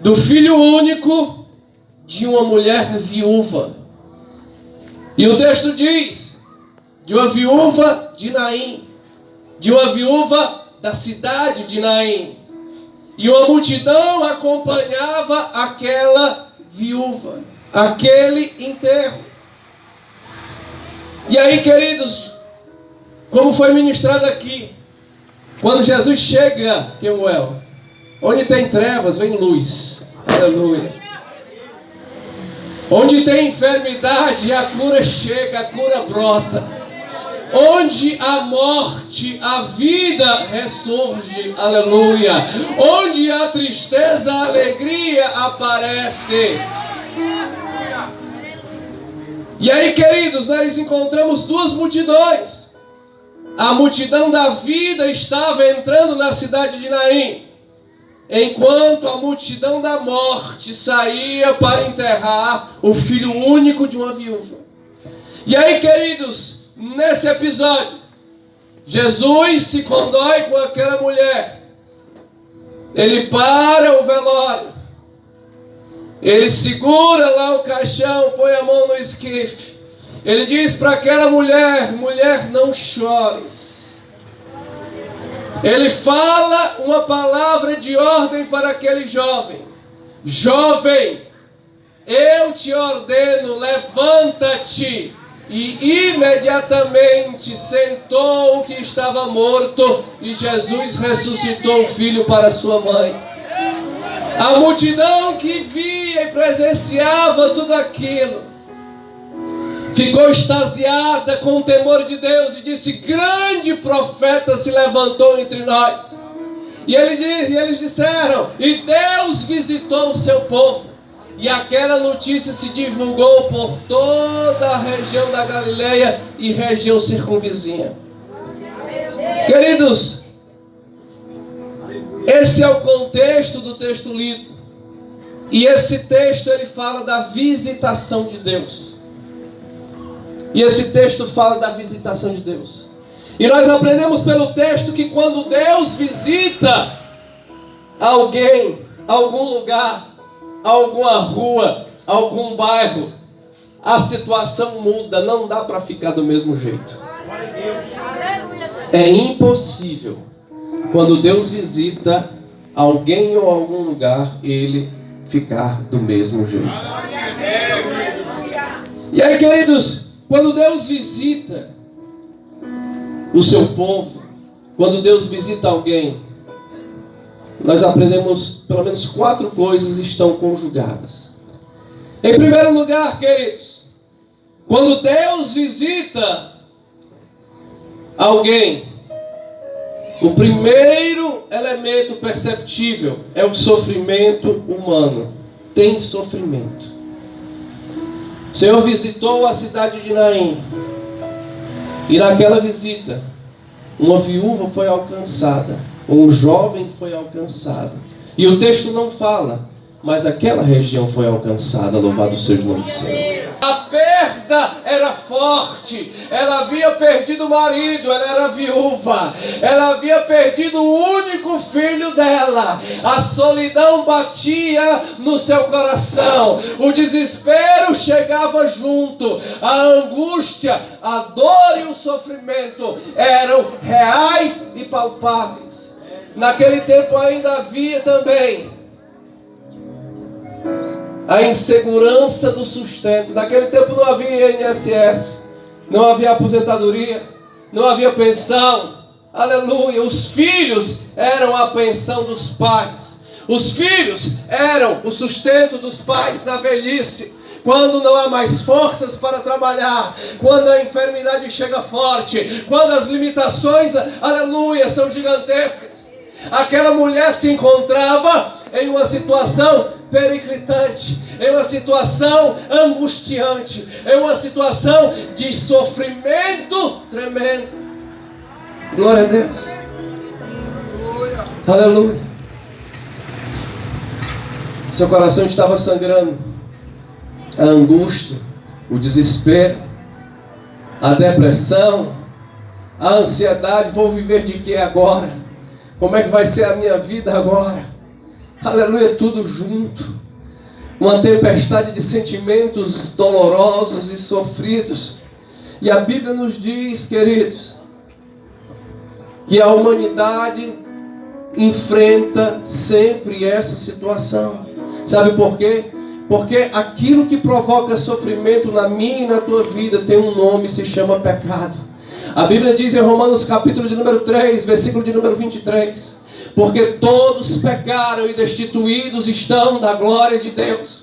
do filho único de uma mulher viúva. E o texto diz, de uma viúva de Naim, de uma viúva da cidade de Naim. E uma multidão acompanhava aquela viúva, aquele enterro. E aí, queridos, como foi ministrado aqui, quando Jesus chega, Kemuel, onde tem trevas, vem luz. Aleluia. Onde tem enfermidade, a cura chega, a cura brota. Onde há morte, a vida ressurge. Aleluia. Onde há tristeza, a alegria aparece. E aí, queridos, nós encontramos duas multidões. A multidão da vida estava entrando na cidade de Naim, enquanto a multidão da morte saía para enterrar o filho único de uma viúva. E aí, queridos, nesse episódio, Jesus se condói com aquela mulher. Ele para o velório. Ele segura lá o caixão, põe a mão no esquife. Ele diz para aquela mulher: mulher, não chores. Ele fala uma palavra de ordem para aquele jovem: jovem, eu te ordeno, levanta-te. E imediatamente sentou o que estava morto, e Jesus ressuscitou o filho para sua mãe. A multidão que via e presenciava tudo aquilo ficou extasiada com o temor de Deus e disse: grande profeta se levantou entre nós. E eles disseram: e Deus visitou o seu povo. E aquela notícia se divulgou por toda a região da Galileia e região circunvizinha. Queridos, esse é o contexto do texto lido. E esse texto ele fala da visitação de Deus. E esse texto fala da visitação de Deus. E nós aprendemos pelo texto que quando Deus visita alguém, algum lugar, alguma rua, algum bairro, a situação muda, não dá para ficar do mesmo jeito. É impossível, quando Deus visita alguém ou algum lugar, ele ficar do mesmo jeito. E aí, queridos, quando Deus visita o seu povo, quando Deus visita alguém, nós aprendemos pelo menos 4 coisas estão conjugadas. Em primeiro lugar, queridos, quando Deus visita alguém, o primeiro elemento perceptível é o sofrimento humano. Tem sofrimento. O Senhor visitou a cidade de Naim, e naquela visita, uma viúva foi alcançada, um jovem foi alcançado. E o texto não fala, mas aquela região foi alcançada. Louvado seja o nome do Senhor. A perda era forte. Ela havia perdido o marido, ela era viúva. Ela havia perdido o único filho dela. A solidão batia no seu coração. O desespero chegava junto. A angústia, a dor e o sofrimento eram reais e palpáveis. Naquele tempo ainda havia também a insegurança do sustento. Naquele tempo não havia INSS, não havia aposentadoria, não havia pensão. Aleluia. Os filhos eram a pensão dos pais. Os filhos eram o sustento dos pais na velhice, quando não há mais forças para trabalhar, quando a enfermidade chega forte, quando as limitações, aleluia, são gigantescas. Aquela mulher se encontrava em uma situação periclitante, em uma situação angustiante, em uma situação de sofrimento tremendo. Glória a Deus. Aleluia. Seu coração estava sangrando. A angústia, o desespero, a depressão, a ansiedade. Vou viver de quê agora? Como é que vai ser a minha vida agora? aleluia, tudo junto. Uma tempestade de sentimentos dolorosos e sofridos. E a Bíblia nos diz, queridos, que a humanidade enfrenta sempre essa situação. Sabe por quê? Porque aquilo que provoca sofrimento na minha e na tua vida tem um nome, se chama pecado. A Bíblia diz em Romanos capítulo de número 3, versículo de número 23, porque todos pecaram e destituídos estão da glória de Deus.